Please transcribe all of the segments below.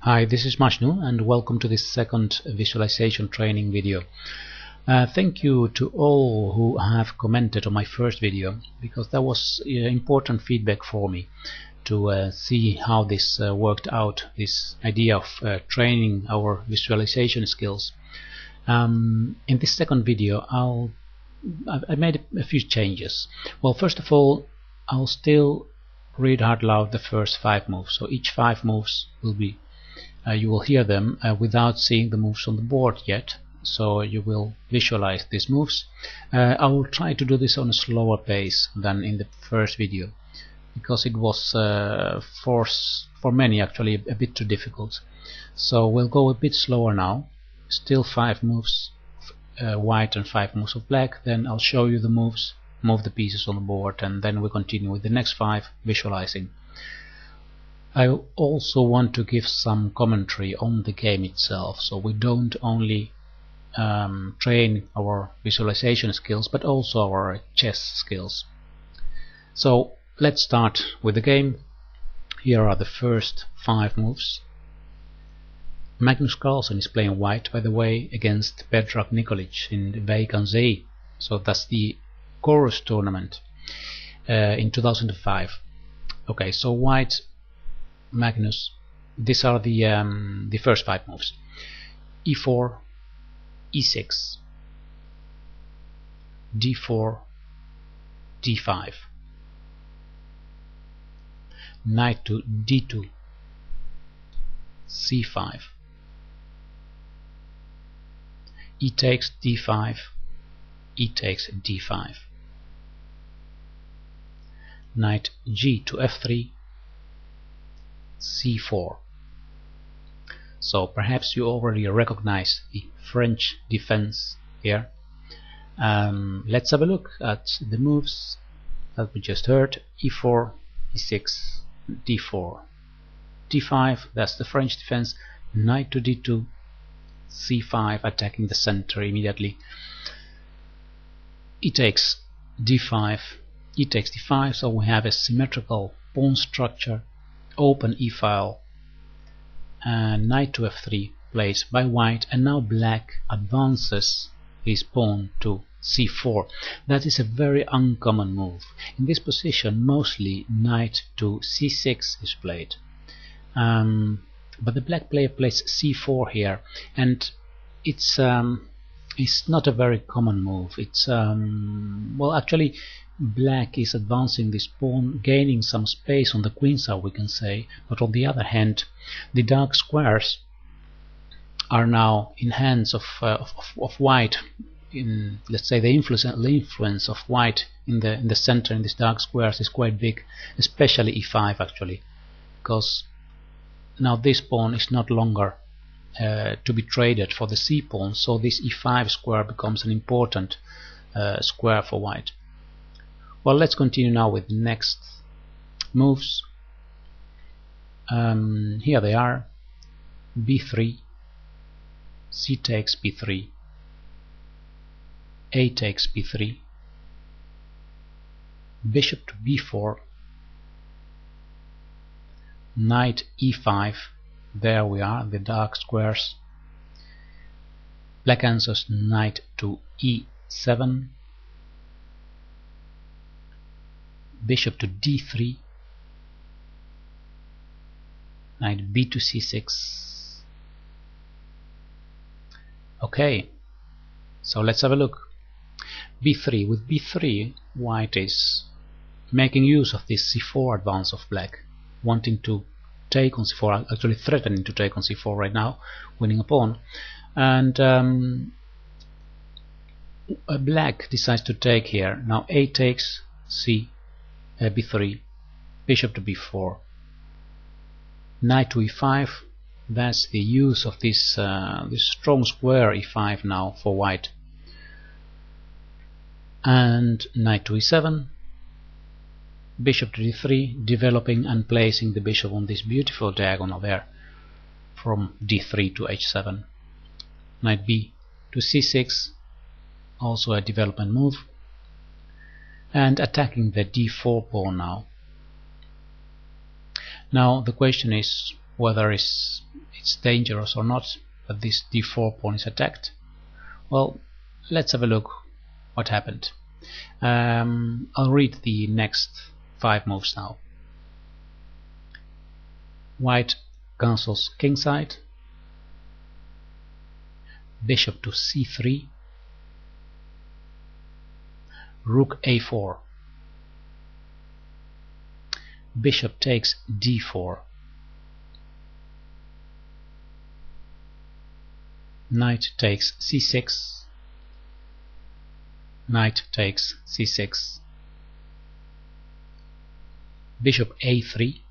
Hi, this is Majnu and welcome to this second visualization training video. Thank you to all who have commented on my first video, because that was important feedback for me to see how this worked out, this idea of training our visualization skills. In this second video I made a few changes. Well, first of all, I'll still read out loud the first 5 moves, so each 5 moves will be you will hear them without seeing the moves on the board yet, so you will visualize these moves. I will try to do this on a slower pace than in the first video, because it was for many actually a bit too difficult. So we'll go a bit slower now. Still 5 moves white and 5 moves of black, then I'll show you the moves, move the pieces on the board, and then we continue with the next 5 visualizing. I also want to give some commentary on the game itself, so we don't only train our visualization skills but also our chess skills. So let's start with the game. Here are the first 5 moves. Magnus Carlsen is playing white, by the way, against Predrag Nikolic in Wijk aan Zee, so that's the Chorus tournament in 2005. Okay, so white, Magnus, these are the first 5 moves. e4, e6, d4, d5, knight to d2, c5, e takes d5, e takes d5, knight g to f3, c4. So perhaps you already recognize the French defense here. Let's have a look at the moves that we just heard. e4, e6, d4, d5, that's the French defense. Knight to d2, c5, attacking the center immediately. e takes d5, e takes d5, so we have a symmetrical pawn structure. Open e-file, and knight to f3 plays by white, and now black advances his pawn to c4. That is a very uncommon move. In this position mostly knight to c6 is played, but the black player plays c4 here, and it's not a very common move. It's well, actually black is advancing this pawn, gaining some space on the queen side, we can say, but on the other hand the dark squares are now in hands of white. In, let's say, the influence of white in the center in these dark squares is quite big, especially e5 actually, because now this pawn is not longer to be traded for the c pawn, so this e5 square becomes an important square for white. Well, let's continue now with the next moves. Here they are. b3, c takes b3, a takes b3, bishop to b4, knight e5, there we are, the dark squares. Black answers knight to e7, bishop to d3, knight b to c6. Okay, so let's have a look. b3. With b3, white is making use of this c4 advance of black, wanting to take on c4, actually threatening to take on c4 right now, winning a pawn. And black decides to take here. Now a takes c, b3, bishop to b4, knight to e5. That's the use of this this strong square e5 now for white, and knight to e7, bishop to d3, developing and placing the bishop on this beautiful diagonal there from d3 to h7. Knight b to c6, also a development move, and attacking the d4 pawn now. Now the question is whether it's it's dangerous or not that this d4 pawn is attacked. Well, let's have a look what happened. I'll read the next 5 moves now. White castles kingside, bishop to c3, rook a4, bishop takes d4, knight takes c6, knight takes c6, bishop a3,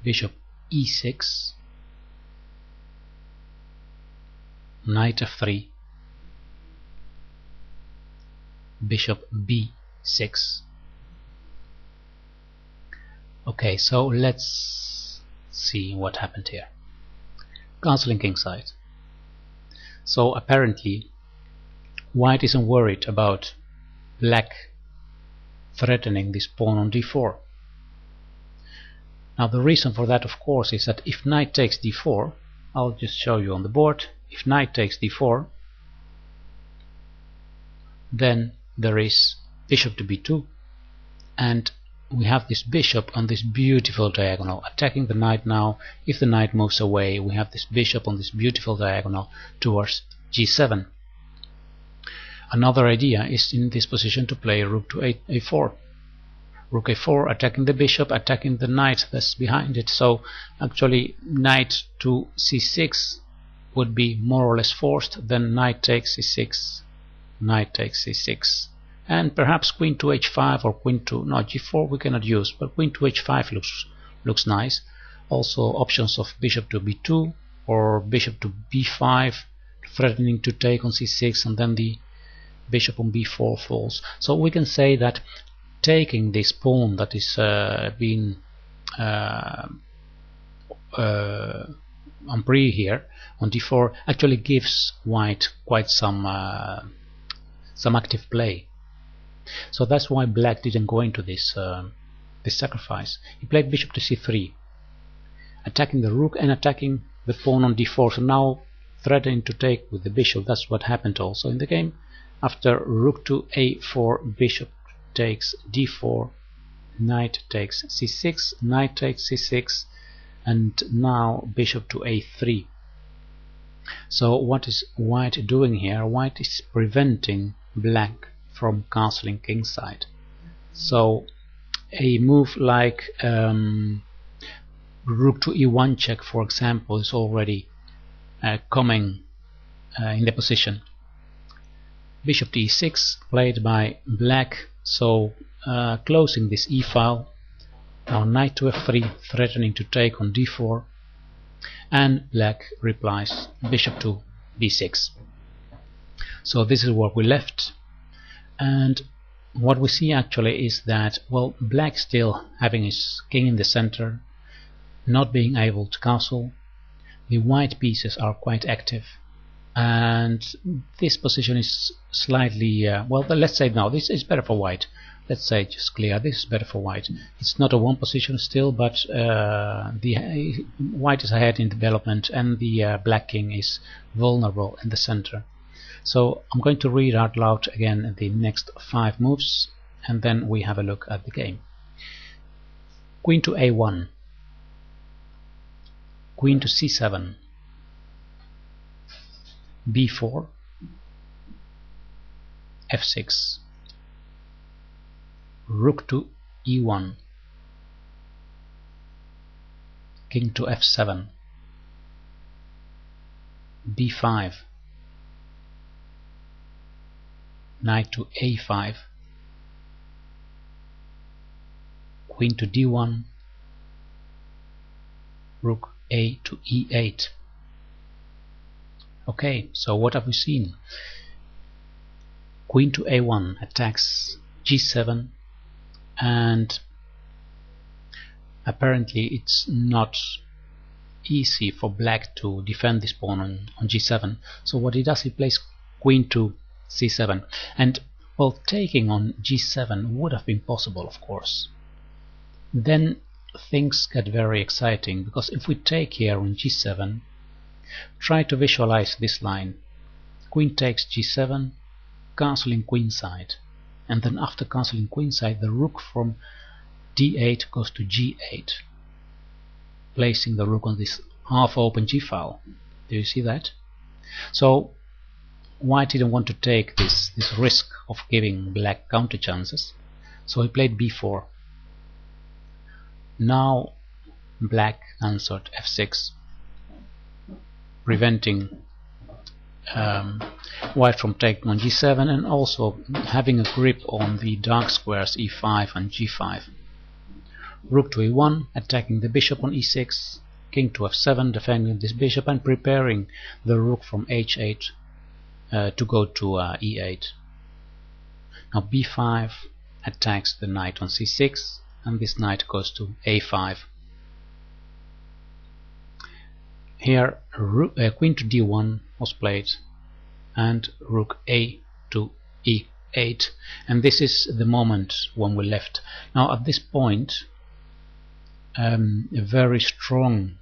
bishop e6, knight f3, bishop b6. Okay, so let's see what happened here. Castling kingside. So apparently white isn't worried about black threatening this pawn on d4. Now the reason for that, of course, is that if knight takes d4, I'll just show you on the board, if knight takes d4, then there is bishop to b2, and we have this bishop on this beautiful diagonal attacking the knight. Now if the knight moves away, we have this bishop on this beautiful diagonal towards g7. Another idea is in this position to play rook to a4. Rook a4 attacking the bishop, attacking the knight that's behind it. So actually knight to c6 would be more or less forced. Then knight takes c6, knight takes c6, and perhaps queen to h5 or queen to g4 we cannot use, but queen to h5 looks nice. Also options of bishop to b2 or bishop to b5, threatening to take on c6, and then the bishop on b4 falls. So we can say that taking this pawn that is being on pre here on d4 actually gives white quite some active play. So that's why black didn't go into this this sacrifice. He played bishop to c3, attacking the rook and attacking the pawn on d4. So now threatening to take with the bishop. That's what happened also in the game. After rook to a4, bishop takes d4, knight takes c6, knight takes c6, and now bishop to a3. So what is white doing here? White is preventing black from castling kingside. So a move like rook to e1 check, for example, is already coming in the position. Bishop to e6 played by black, so closing this e-file. Now knight to f3, threatening to take on d4, and black replies bishop to b6. So this is what we left, and what we see actually is that, well, black still having his king in the center, not being able to castle. The white pieces are quite active, and this position is slightly well, let's say now this is better for white. Let's say just clear, this is better for white. It's not a one position still, but the white is ahead in development, and the black king is vulnerable in the center. So I'm going to read out loud again the next 5 moves, and then we have a look at the game. Queen to a1, queen to c7, b4, f6, rook to e1, king to f7, b5, knight to a5, queen to d1, rook a to e8. Okay, so what have we seen? Queen to a1 attacks g7, and apparently it's not easy for black to defend this pawn on g7. So what he does, he plays queen to c7, and well, taking on g7 would have been possible, of course. Then things get very exciting, because if we take here on g7, try to visualize this line. Queen takes g7, castling queenside, and then after castling queenside the rook from d8 goes to g8, placing the rook on this half open g file. Do you see that? So white didn't want to take this risk of giving black counter chances, so he played b4. Now black answered f6, preventing white from taking on g7 and also having a grip on the dark squares e5 and g5. Rook to e1, attacking the bishop on e6, king to f7, defending this bishop and preparing the rook from h8 to go to e8. Now b5 attacks the knight on c6, and this knight goes to a5. Here queen to d1 was played, and rook a to e8, and this is the moment when we left. Now at this point a very strong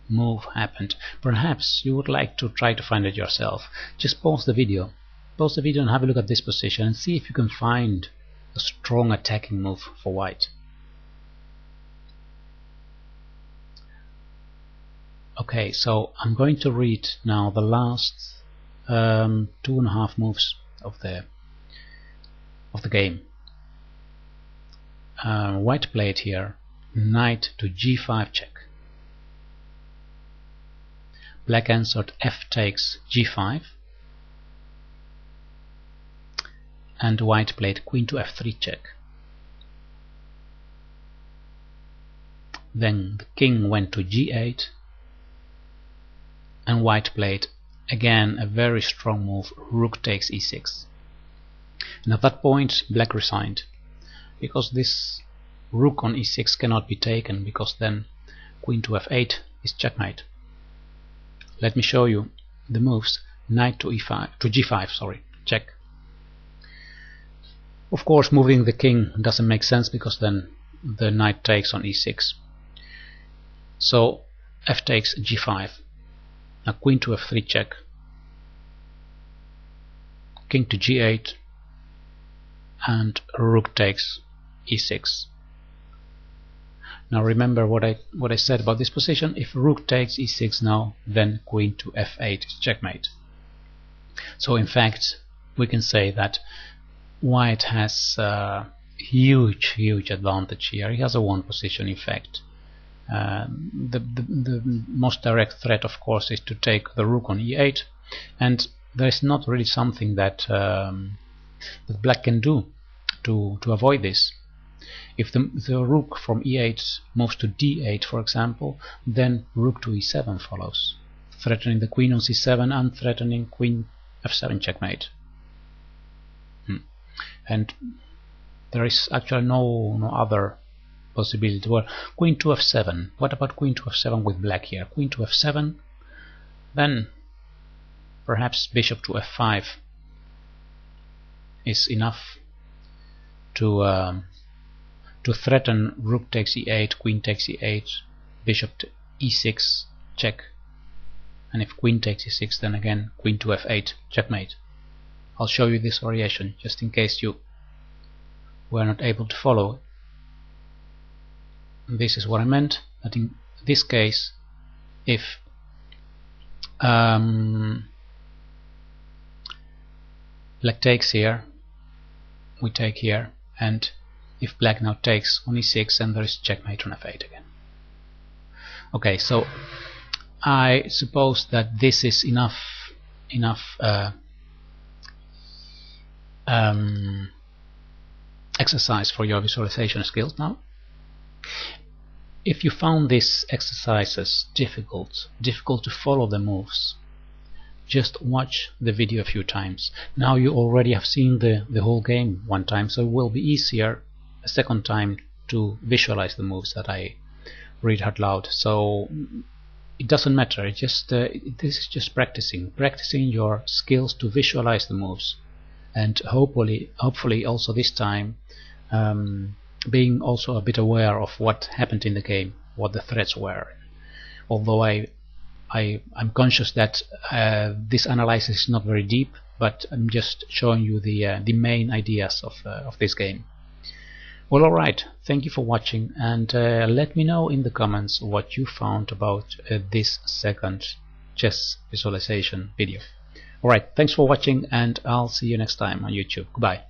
move happened. Perhaps you would like to try to find it yourself. Just pause the video and have a look at this position and see if you can find a strong attacking move for white. Okay, so I'm going to read now the last 2.5 moves of the game. White played here knight to g5 check. Black answered f takes g5, and white played queen to f3 check. Then the king went to g8, and white played again a very strong move, rook takes e6. And at that point black resigned, because this rook on e6 cannot be taken, because then queen to f8 is checkmate. Let me show you the moves. Knight to g5, sorry, check. Of course moving the king doesn't make sense, because then the knight takes on e6. So f takes g5. Now queen to f3 check. King to g8, and rook takes e6. Now remember what I said about this position. If rook takes e6 now, then queen to f8 is checkmate. So in fact we can say that white has a huge advantage here. He has a 1 position in fact. The most direct threat of course is to take the rook on e8, and there is not really something that that black can do to avoid this. If the rook from e8 moves to d8 for example, then rook to e7 follows, threatening the queen on c7 and threatening queen f7 checkmate. And there is actually no other possibility. Well, queen to f7. What about queen to f7 with black here? Queen to f7, then perhaps bishop to f5 is enough to threaten rook takes e8, queen takes e8, bishop to e6 check, and if queen takes e6, then again queen to f8 checkmate. I'll show you this variation just in case you were not able to follow. This is what I meant, that in this case if black takes here, we take here, and if black now takes on e6, and there is checkmate on f8 again. Okay, so I suppose that this is enough exercise for your visualization skills. Now, if you found these exercises difficult to follow the moves, just watch the video a few times. Now you already have seen the whole game one time, so it will be easier a second time to visualize the moves that I read out loud. So it doesn't matter, it just this is just practicing your skills to visualize the moves, and hopefully also this time being also a bit aware of what happened in the game, what the threats were. Although I'm conscious that this analysis is not very deep, but I'm just showing you the main ideas of this game. Well, alright, thank you for watching, and let me know in the comments what you found about this second chess visualization video. Alright, thanks for watching, and I'll see you next time on YouTube. Goodbye.